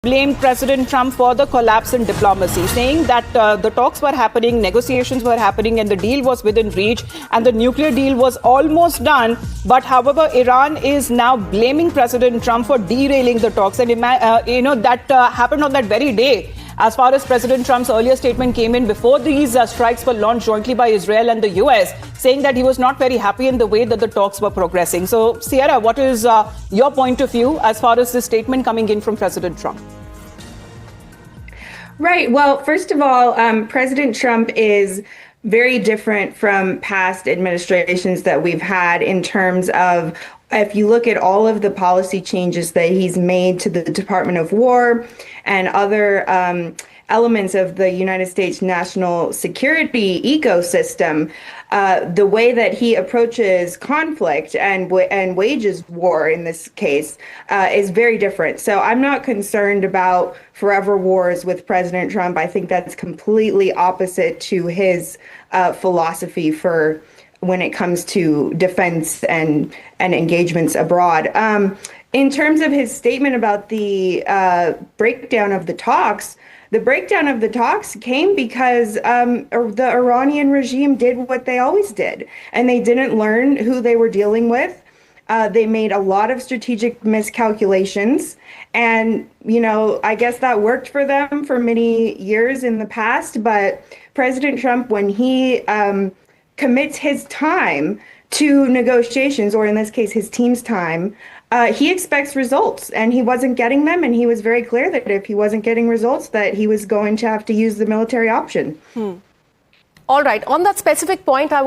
blamed President Trump for the collapse in diplomacy, saying that the talks were happening, negotiations were happening, and the deal was within reach, and the nuclear deal was almost done. But however, Iran is now blaming President Trump for derailing the talks, and that happened on that very day. As far as President Trump's earlier statement came in before these strikes were launched jointly by Israel and the US, saying that he was not very happy in the way that the talks were progressing. So, Sierra, what is your point of view as far as this statement coming in from President Trump? Right. Well, first of all, President Trump is very different from past administrations that we've had in terms of, if you look at all of the policy changes that he's made to the Department of War and other elements of the United States national security ecosystem, the way that he approaches conflict and wages war in this case is very different. So I'm not concerned about forever wars with President Trump. I think that's completely opposite to his philosophy for when it comes to defense and engagements abroad. In terms of his statement about the breakdown of the talks came because the Iranian regime did what they always did, and they didn't learn who they were dealing with. They made a lot of strategic miscalculations, and I guess that worked for them for many years in the past. But President Trump, when he commits his time to negotiations, or in this case, his team's time, he expects results, and he wasn't getting them. And he was very clear that if he wasn't getting results, that he was going to have to use the military option. All right. On that specific point,